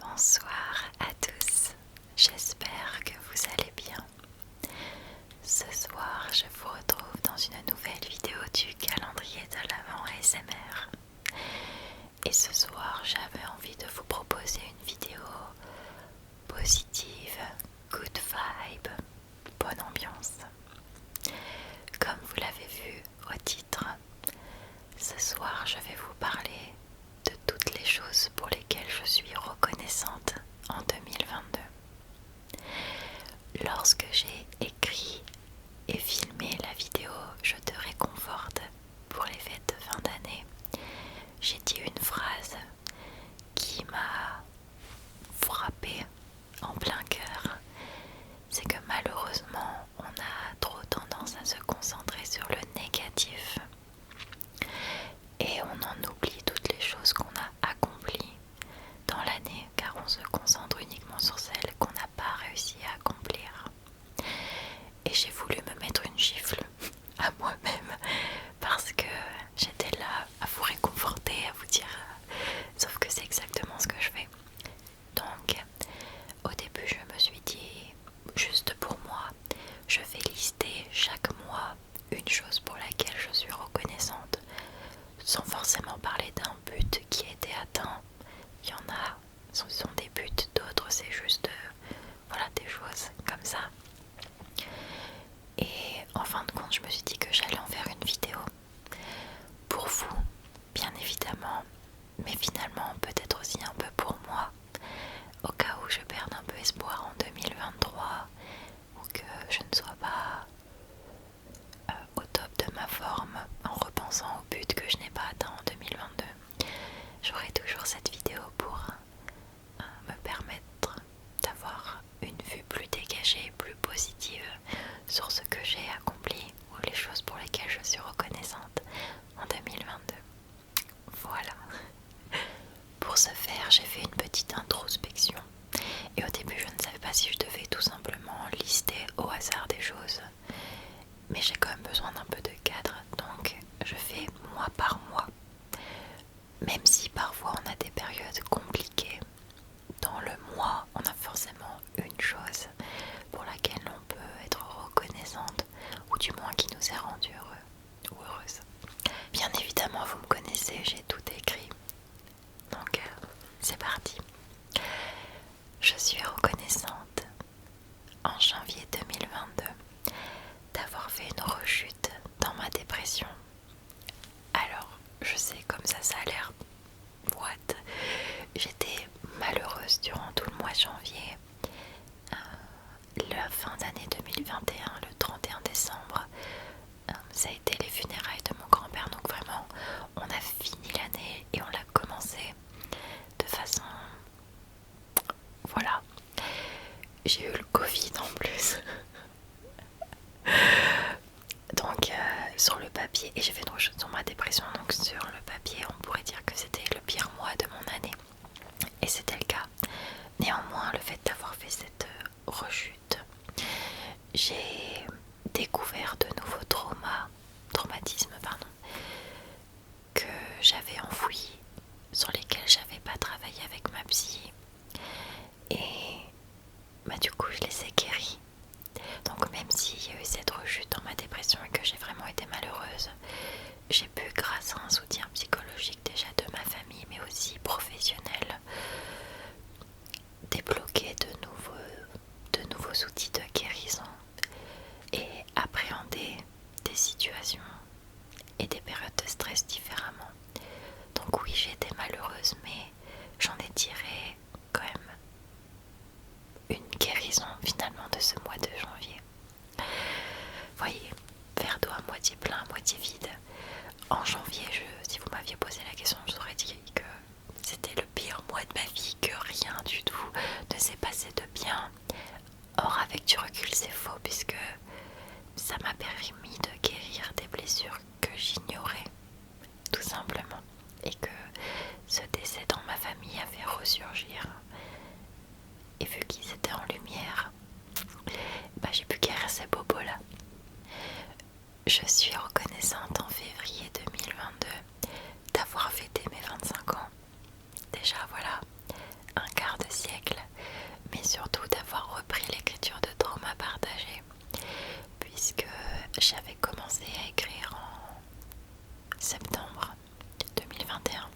Bonsoir à tous, j'espère que vous allez bien. Ce soir, je vous retrouve dans une nouvelle vidéo du calendrier de l'Avent ASMR. Et ce soir, j'avais envie de vous proposer une vidéo positive, good vibe, bonne ambiance. Comme vous l'avez vu au titre, ce soir, je vais vous parler de toutes les choses pour lesquelles je suis reconnaissante en 2022. Lorsque j'ai écrit et filmé la vidéo Je te réconforte pour les fêtes de fin d'année, j'ai dit une phrase qui m'a frappée en plein cœur. C'est que malheureusement, on a trop tendance à se concentrer sur le négatif et on en oublie toutes les choses qu'on a accomplies dans l'année, car on se concentre uniquement sur celles qu'on n'a pas réussi à accomplir. Et j'ai voulu me mettre une gifle à moi-même parce que j'étais là à vous réconforter, à vous dire sauf que c'est exactement ce que je fais. Donc au début je me suis dit, juste pour moi, je vais lister chaque mois une chose pour laquelle je suis reconnaissante, sans forcément parler d'un but qui a été atteint. Il y en a, ce sont des buts, d'autres c'est juste voilà, des choses comme ça. Et en fin de compte, je me suis dit que j'allais en faire une vidéo pour vous, bien évidemment, mais finalement peut-être aussi un peu pour moi, au cas où je perde un peu espoir en 2023 ou que je ne sois pas au top de ma forme en repensant au but que je n'ai pas atteint en 2022. J'aurai toujours cette vidéo pour me permettre d'avoir une vue plus dégagée, plus positive sur ce que j'ai accompli ou les choses pour lesquelles je suis reconnaissante en 2022. Voilà. Pour ce faire, j'ai fait une petite introspection et au début je ne savais pas si je devais tout simplement lister au hasard des choses, mais j'ai quand même besoin d'un peu de cadre, donc je fais mois par mois. Même si parfois on a des périodes compliquées, dans le mois on a forcément une chose pour laquelle on peut être reconnaissante, ou du moins qui nous est rendue heureux ou heureuse. Bien évidemment, vous me connaissez, j'ai tout écrit, donc c'est parti. Je suis reconnaissante en janvier 2022 d'avoir fait une rechute dans ma dépression. Alors, je sais, comme ça a l'air boîte. J'étais malheureuse durant tout le mois de janvier. La fin d'année 2021, le 31 décembre, ça a été les funérailles de mon grand-père. Donc vraiment, on a fini l'année et on l'a commencé de façon... Voilà. J'ai eu le Covid en plus. Donc sur le papier, et j'ai fait une rechute sur ma dépression, donc sur le papier on pourrait dire que c'était le pire mois de mon année, et c'était le cas. Néanmoins, le fait d'avoir fait cette rechute, j'ai découvert de nouveaux traumatismes que j'avais enfouis, sur lesquels j'avais pas travaillé avec ma psy, et du coup je les ai guéris. Donc même s'il y a eu cette rechute dans ma dépression et que j'ai vraiment été malheureuse, j'ai pu, grâce à un soutien psychologique déjà de ma famille mais aussi professionnel, débloquer de nouveaux outils de guérison et appréhender des situations et des périodes de stress différemment. Donc oui, j'ai été malheureuse, mais j'en ai tiré quand même une guérison finalement de ce mois de janvier. Voyez, verre d'eau à moitié plein, à moitié vide. En janvier, si vous m'aviez posé la question, je vous aurais dit que c'était le pire mois de ma vie, que rien du tout ne s'est passé de bien. Or, avec du recul, c'est faux, puisque ça m'a permis de guérir des blessures que j'ignorais, tout simplement. Et que ce décès dans ma famille a fait ressurgir. Et vu qu'ils étaient en lumière, j'ai pu guérir ces bobos-là. Je suis reconnaissante en février 2022 d'avoir fêté mes 25 ans. Déjà voilà, un quart de siècle, mais surtout d'avoir repris l'écriture de Trauma partagé, puisque j'avais commencé à écrire en septembre 2021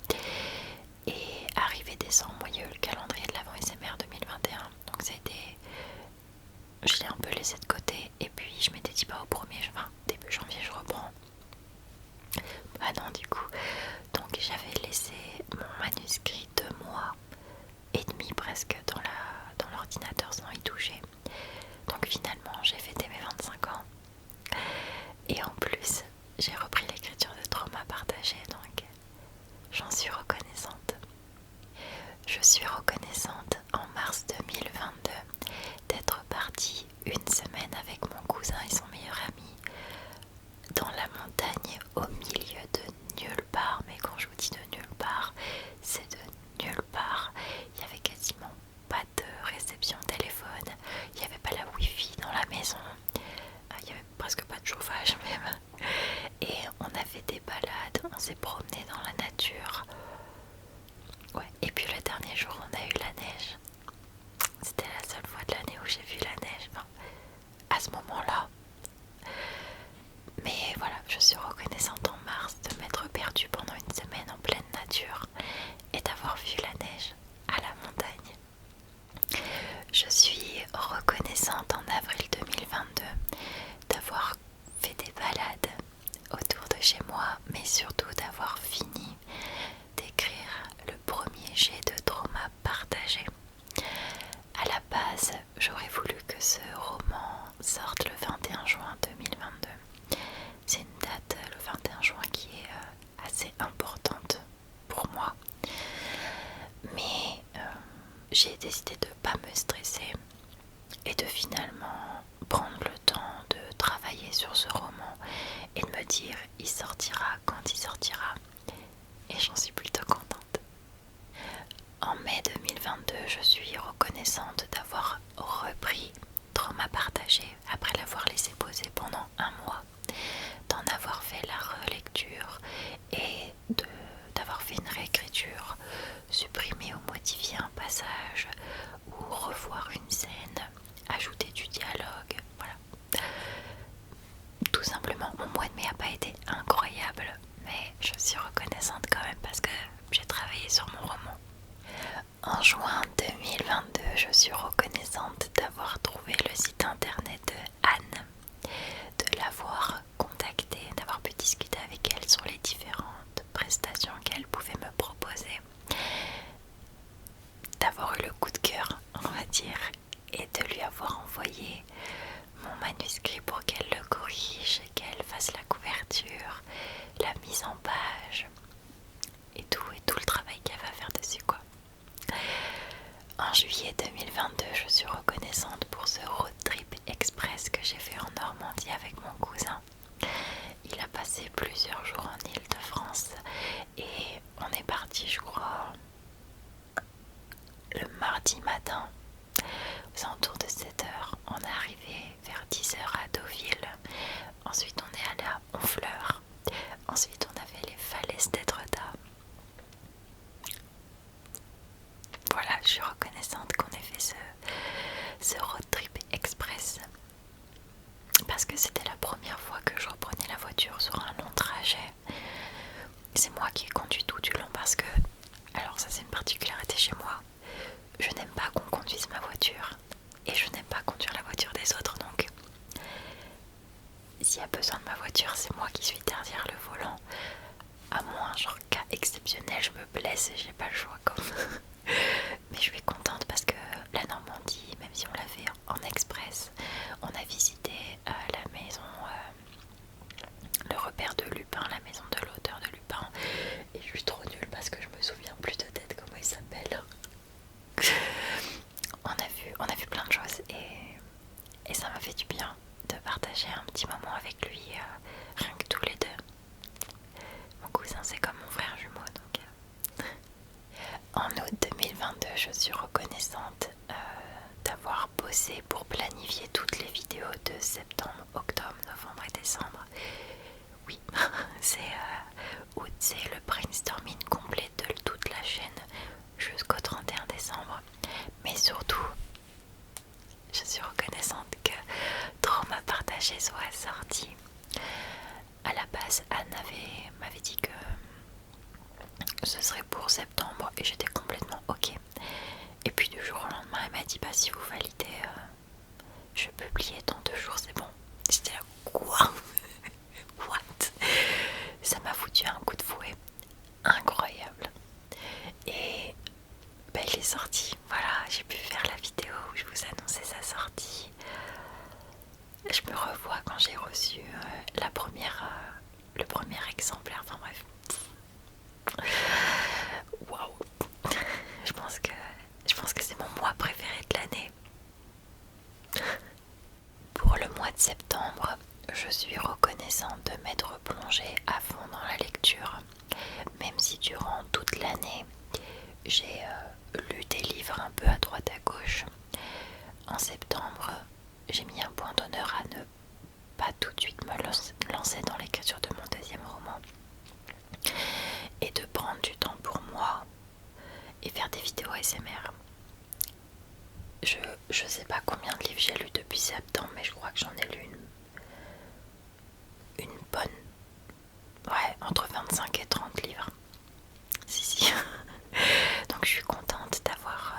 et arrivé décembre, il y a eu le calendrier de l'Avent SMR 2021, donc ça a été, je l'ai un peu laissé de côté et puis je m'étais dit au 1er juin, début janvier je reprends. Ah non, du coup, donc j'avais laissé mon manuscrit 2 mois et demi presque dans l'ordinateur sans y toucher. Donc finalement j'ai fêté mes 25 ans et en plus j'ai repris l'écriture de Trauma partagé, donc j'en suis reconnaissante. Je suis reconnaissante en mars 2022 d'être partie une semaine avec mon cousin et son meilleur ami dans la montagne au milieu de nulle part, mais quand je vous dis de nulle part, c'est de nulle part. Il n'y avait quasiment pas de réception téléphone, il n'y avait pas la wifi dans la maison, il n'y avait presque pas de chauffage même, et on a fait des balades, on s'est promené dans la nature. Ouais. Et puis le dernier jour on a eu la neige, c'était la seule fois de l'année où j'ai vu la neige, enfin, à ce moment-là. Mais voilà, je suis reconnaissante en mars de m'être perdue pendant une semaine en pleine nature et d'avoir vu la neige à la montagne. Je suis reconnaissante en avril 2022 d'avoir fait des balades autour de chez moi, mais surtout d'avoir fini d'écrire le premier jet de Trauma partagé. À la base, j'aurais voulu que ce roman sorte le 21 juin 2022. C'est une date, le 21 juin, qui est assez importante pour moi. Mais j'ai décidé de ne pas me stresser et de finalement prendre le temps de travailler sur ce roman et de me dire il sortira quand il sortira. Et j'en suis plutôt contente. En mai 2022, je suis reconnaissante d'avoir repris Trauma partagé après l'avoir laissé poser pendant 1 mois, d'en avoir fait la relecture et d'avoir fait une réécriture, supprimer ou modifier un passage ou revoir une scène, ajouter du dialogue, voilà. Tout simplement, mon mois de mai n'a pas été incroyable, mais je suis reconnaissante quand même parce que j'ai travaillé sur mon roman. En juin 2022, je suis reconnaissante d'avoir trouvé le site internet de Anne, de l'avoir contactée, d'avoir pu discuter avec elle sur les différentes prestations qu'elle pouvait me proposer, d'avoir eu le coup de cœur, on va dire, et de lui avoir envoyé mon manuscrit pour qu'elle le corrige, qu'elle fasse la couverture, la mise en page et tout le travail qu'elle va faire dessus, quoi. En juillet 2022, je suis reconnaissante pour ce road trip express que j'ai fait en Normandie avec mon cousin. Il a passé plusieurs jours en Île-de-France et on est parti, je crois, le mardi matin aux alentours de 7h. On est arrivé vers 10h à Deauville. Ensuite, on est allé à Honfleur. Ensuite, on a fait les falaises d'Étretat. Voilà, je suis reconnaissante qu'on ait fait ce road trip express parce que c'était la première fois que je reprenais la voiture sur un long trajet ce serait pour septembre et j'étais complètement ok. Et puis du jour au lendemain elle m'a dit bah si vous validez je publiais dans 2 jours, c'est bon. J'étais là quoi? What? Ça m'a foutu un coup de fouet incroyable. Et bah, il est sorti, voilà, j'ai pu faire la vidéo où je vous annonçais sa sortie. Je me revois quand j'ai reçu le premier exemplaire, enfin bref. Waouh. Je pense que c'est mon mois préféré de l'année. Pour le mois de septembre, je suis reconnaissante de m'être plongée à fond dans la lecture, même si durant toute l'année, j'ai lu des livres un peu à droite à gauche. En septembre, j'ai mis un point d'honneur à ne pas tout de suite me lancer dans l'écriture de mon 2e roman et de prendre du temps pour moi et faire des vidéos ASMR. Je sais pas combien de livres j'ai lu depuis septembre, mais je crois que j'en ai lu une bonne, ouais, entre 25 et 30 livres. Si. Donc je suis contente d'avoir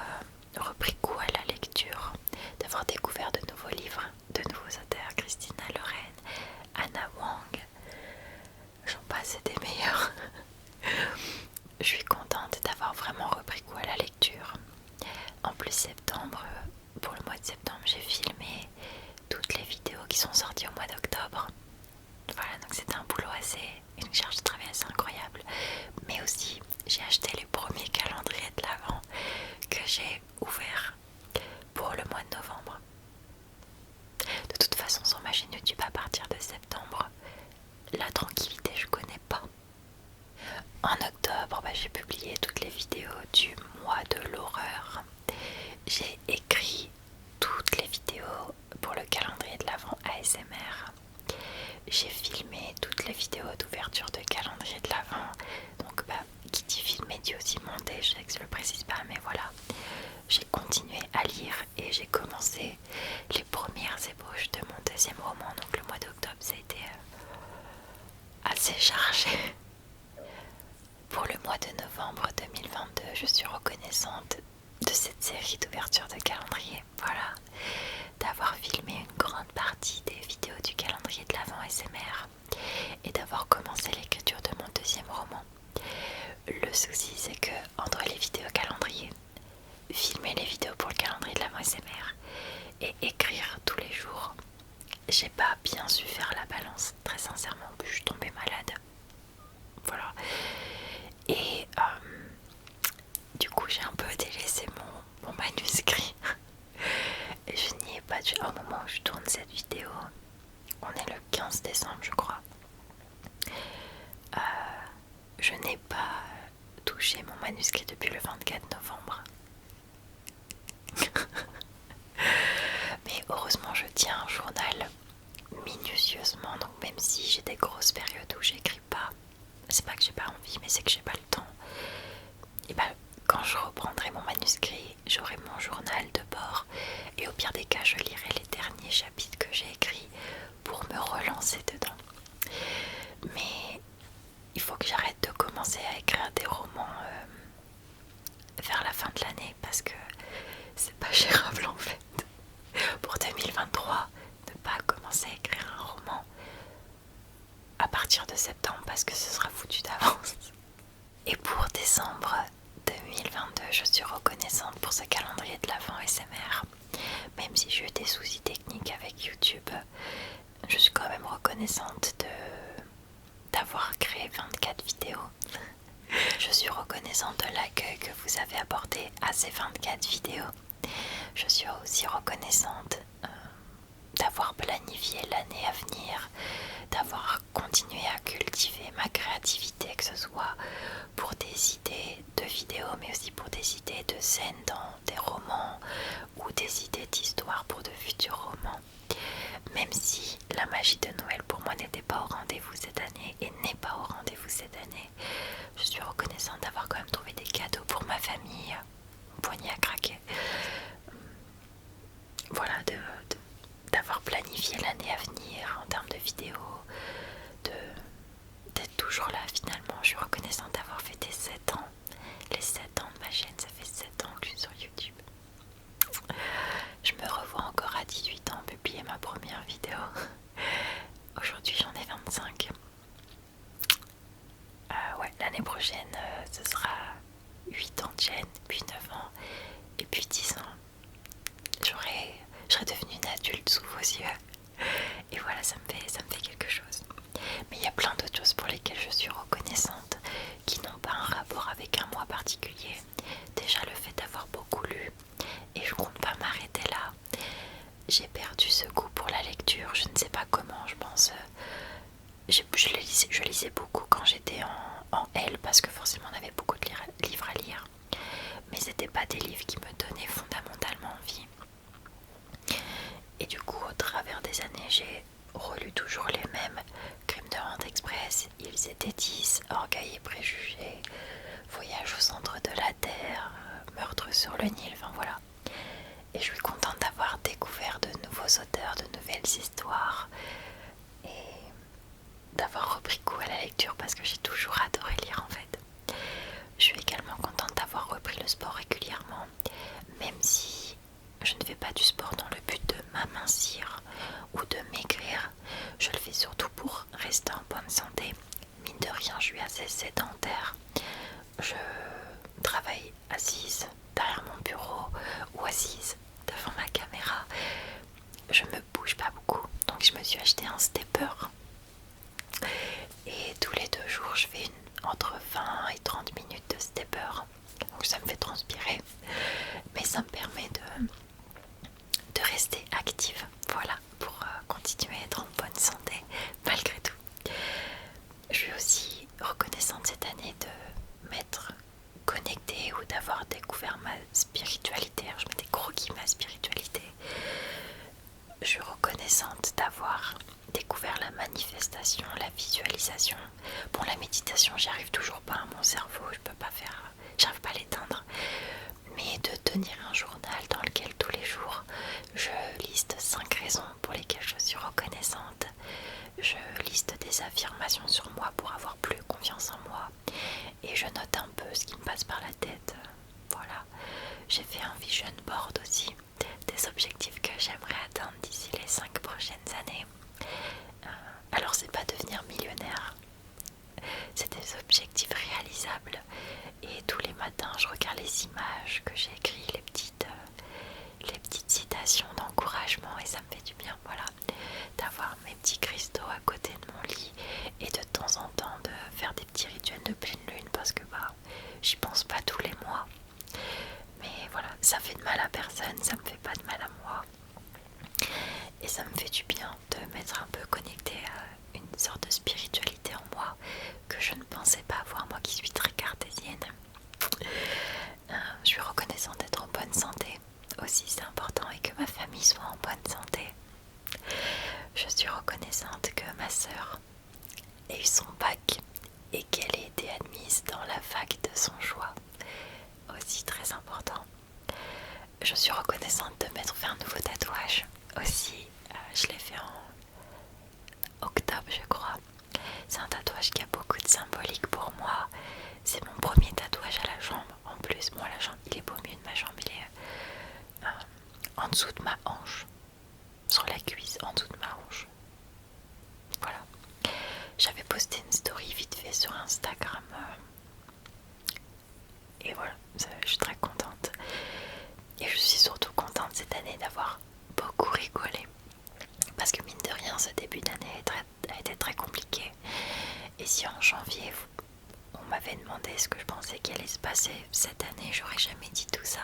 repris goût à la lecture, d'avoir découvert de nouveaux livres, de nouveaux auteurs, Christina Loren, Anna Wang, j'en passe, c'est des meilleurs. Je suis contente d'avoir vraiment repris goût à la lecture. En plus septembre, pour le mois de septembre, j'ai filmé toutes les vidéos qui sont sorties au mois d'octobre. Voilà, donc c'était un boulot une charge de travail assez incroyable. Mais aussi, j'ai acheté les premiers calendriers de l'Avent que j'ai ouverts pour le mois de novembre. De toute façon, sur ma chaîne YouTube, à partir de septembre, la tranquillité, je connais pas. En octobre, j'ai publié toutes les vidéos du mois de l'horreur. J'ai écrit toutes les vidéos pour le calendrier de l'Avent ASMR. J'ai filmé toutes les vidéos d'ouverture de calendrier de l'Avent. Donc qui dit filmer dit aussi monter, je sais que je le précise pas, mais voilà. J'ai continué à lire et j'ai commencé les premières ébauches de mon 2e roman. Donc le mois d'octobre, ça a été assez chargé. Pour le mois de novembre 2022, je suis reconnaissante de cette série d'ouverture de calendrier. Voilà, d'avoir filmé une grande partie des vidéos du calendrier de l'Avent ASMR et d'avoir commencé l'écriture de mon 2e roman. Le souci, c'est que entre les vidéos calendrier, filmer les vidéos pour le calendrier de l'Avent ASMR et écrire tous les jours, j'ai pas bien su faire la balance, très sincèrement. Je suis tombée malade. Voilà. Et du coup, j'ai un peu délaissé mon manuscrit. Et je n'y ai pas au moment où je tourne cette vidéo. On est le 15 décembre, je crois. Je n'ai pas touché mon manuscrit depuis le 24 novembre. Mais heureusement, je tiens un journal minutieusement. Donc même si j'ai des grosses périodes où j'écris pas, c'est pas que j'ai pas envie, mais c'est que j'ai pas le temps. Et quand je reprendrai mon manuscrit, j'aurai mon journal de bord et au pire des cas, je lirai les derniers chapitres que j'ai écrits pour me relancer dedans. Mais il faut que j'arrête de commencer à écrire des romans vers la fin de l'année parce que c'est pas gérable en fait. Pour 2023, ne pas commencer à écrire un roman à partir de septembre parce que ce sera foutu d'avance. Et pour décembre 2022, je suis reconnaissante pour ce calendrier de l'Avent ASMR. Même si j'ai eu des soucis techniques avec YouTube, je suis quand même reconnaissante d'avoir créé 24 vidéos. Je suis reconnaissante de l'accueil que vous avez apporté à ces 24 vidéos. Je suis aussi reconnaissante d'avoir planifié l'année à venir, d'avoir continué à cultiver ma créativité, que ce soit pour des idées de vidéos, mais aussi pour des idées de scènes dans des romans ou des idées d'histoires pour de futurs romans. Même si la magie de Noël pour moi n'était pas au rendez-vous cette année et n'est pas au rendez-vous cette année, je suis reconnaissante d'avoir quand même trouvé des cadeaux pour ma famille, mon poignet à craquer. Voilà, d'avoir planifié l'année à venir en termes de vidéos, d'être toujours là finalement. Je suis reconnaissante d'avoir fêté 7 ans chaîne, ça fait 7 ans que je suis sur YouTube. Je me revois encore à 18 ans publier ma première vidéo. Aujourd'hui j'en ai 25. Ouais, l'année prochaine ce sera 8 ans de chaîne, puis 9 ans, et puis 10 ans. Je serai devenue une adulte sous vos yeux. Et voilà, ça me fait quelque chose. Mais il y a plein d'autres choses pour lesquelles je suis reconnaissante, qui n'ont pas un rapport avec un mois particulier. Déjà le fait d'avoir beaucoup lu, et je compte pas m'arrêter là. J'ai perdu ce goût pour la lecture, je ne sais pas comment, je pense. Je lisais beaucoup quand j'étais en L, parce que forcément on avait beaucoup de livres à lire. Mais c'était pas des livres qui me donnaient fondamentalement envie. Et du coup, au travers des années, j'ai relu toujours les mêmes. Crime d'Orient Express, Ils étaient 10, Orgueil et préjugés, Voyage au centre de la Terre, Meurtre sur le Nil, enfin voilà. Et je suis contente d'avoir découvert de nouveaux auteurs, de nouvelles histoires, et d'avoir repris goût à la lecture parce que j'ai toujours adoré lire en fait. Je suis également contente d'avoir repris le sport régulièrement, même si je ne fais pas du sport dans le but de m'amincir ou de maigrir. Je le fais surtout pour rester en bonne santé. Mine de rien, je suis assez sédentaire. Je travaille assise derrière mon bureau ou assise devant ma caméra. Je me bouge pas beaucoup, donc je me suis acheté un stepper. Et tous les 2 jours, je fais entre 20 et 30 minutes de stepper. Donc ça me fait transpirer, mais ça me permet de rester active. Voilà, pour continuer à être en bonne santé malgré tout. Je suis aussi reconnaissante cette année de m'être connectée ou d'avoir découvert ma spiritualité. Alors, je mets des gros guillemets ma spiritualité. Je suis reconnaissante d'avoir découvert la manifestation, la visualisation. Bon, la méditation, j'y arrive toujours pas à mon cerveau, je peux pas faire, j'arrive pas à l'éteindre. Mais de tenir un journal dans lequel tous les jours je liste 5 raisons pour lesquelles je suis reconnaissante. Je liste des affirmations sur moi pour avoir plus confiance en moi. Et je note un peu ce qui me passe par la tête. Voilà. J'ai fait un vision board aussi, des objectifs que j'aimerais atteindre d'ici les 5 prochaines années. Alors c'est pas devenir millionnaire, c'est des objectifs réalisables. Et tous les matins je regarde les images que j'ai écrites, les petites citations d'encouragement, et ça me fait du bien, voilà, d'avoir mes petits cristaux à côté de mon lit et de temps en temps de faire des petits rituels de pleine lune parce que j'y pense pas tous les mois. Mais voilà, ça fait de mal à personne, ça me fait pas de mal à moi. Et ça me fait du bien de m'être un peu connectée à une sorte de spiritualité en moi que je ne pensais pas avoir, moi qui suis très cartésienne. Je suis reconnaissante d'être en bonne santé aussi, c'est important, et que ma famille soit en bonne santé. Je suis reconnaissante que ma sœur ait eu son bac et qu'elle ait été admise dans la fac de son choix, aussi très important. Je suis reconnaissante de m'être fait un nouveau tatouage aussi. Je l'ai fait en octobre, je crois. C'est un tatouage qui a beaucoup de symbolique pour moi. C'est mon premier tatouage à la jambe. En plus, moi la jambe, il est beau mieux de ma jambe, il est en dessous de ma hanche, sur la cuisse, en dessous de ma hanche. Voilà. J'avais posté une story vite fait sur Instagram. Et voilà, je suis très contente. Et je suis surtout contente cette année d'avoir beaucoup rigolé. Parce que mine de rien, ce début d'année a été très compliqué. Et si en janvier, on m'avait demandé ce que je pensais qu'il allait se passer cette année, j'aurais jamais dit tout ça.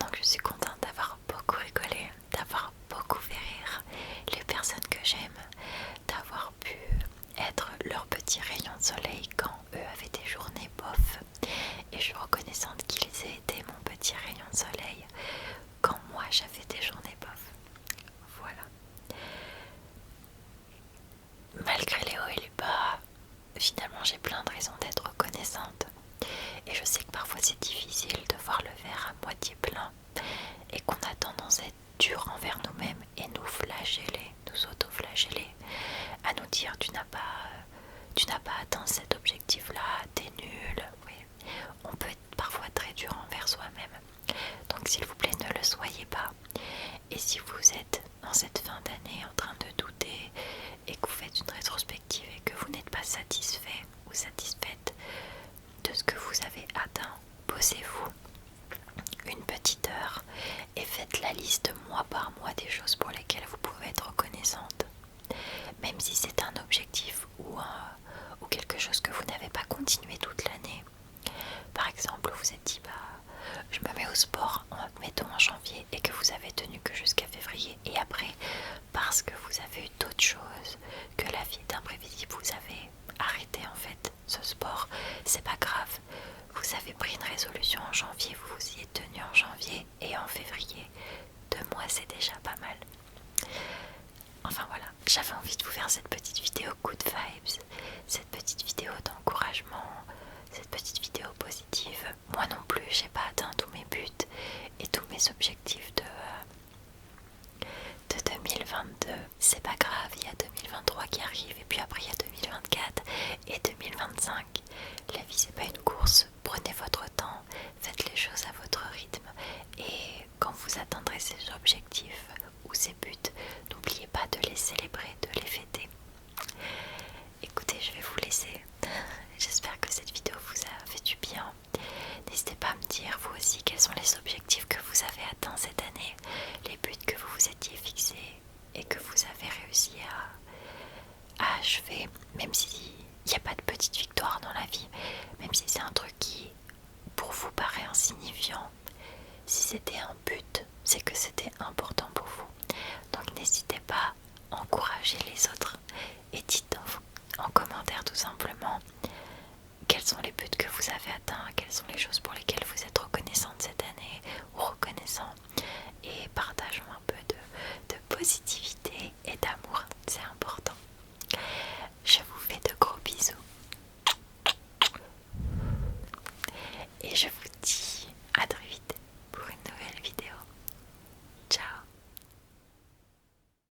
Donc je suis contente d'avoir beaucoup rigolé, d'avoir beaucoup fait rire les personnes que j'aime, d'avoir pu être leur petit rayon de soleil quand eux avaient des journées bof. Et je suis reconnaissante qu'ils aient été mon petit rayon de soleil quand moi j'avais des journées bof. Voilà. Malgré les hauts et les bas, finalement j'ai plein de raisons d'être reconnaissante. Et je sais que parfois c'est difficile de voir le verre à moitié plein et qu'on a tendance à être dur envers nous-mêmes et nous flageller, nous auto-flageller, à nous dire tu n'as pas atteint cet objectif-là, t'es nul. Oui. On peut être parfois très dur s'il vous plaît, ne le soyez pas. Et si vous êtes dans cette fin d'année en train de douter et que vous faites une rétrospective et que vous n'êtes pas satisfait ou satisfaite de ce que vous avez atteint, posez-vous une petite heure et faites la liste mois par mois des choses pour lesquelles vous pouvez être reconnaissante. Même si c'est un objectif ou quelque chose que vous n'avez pas continué toute l'année. Par exemple, vous êtes dit, je me mets au sport, mettons en janvier, et que vous avez tenu que jusqu'à février. Et après, parce que vous avez eu d'autres choses, que la vie est imprévisible, vous avez arrêté en fait ce sport. C'est pas grave. Vous avez pris une résolution en janvier, vous vous y êtes tenu en janvier et en février. 2 mois, c'est déjà pas mal. Enfin voilà, j'avais envie de vous faire cette petite vidéo good vibes, cette petite vidéo d'encouragement, cette petite vidéo positive. Moi non plus, j'ai pas atteint tous mes buts et tous mes objectifs de 2022. C'est pas grave, il y a 2023 qui arrive et puis après il y a 2024 et 2025. La vie c'est pas une course, prenez votre temps, faites les choses à votre rythme et quand vous atteindrez ces objectifs ou ces buts, n'oubliez pas de les célébrer, de les fêter. Écoutez, je vais vous laisser. J'espère que cette vidéo vous a fait du bien. N'hésitez pas à me dire vous aussi quels sont les objectifs que vous avez atteints cette année, les buts que vous vous étiez fixés et que vous avez réussi à achever, même s'il n'y a pas de petite victoire dans la vie, même si c'est un truc qui pour vous paraît insignifiant. Si c'était un but, c'est que c'était important pour vous. Donc n'hésitez pas à encourager les autres et dites en commentaire tout simplement quels sont les buts que vous avez atteints, quelles sont les choses pour lesquelles vous êtes reconnaissante cette année ou reconnaissant, et partageons un peu de positivité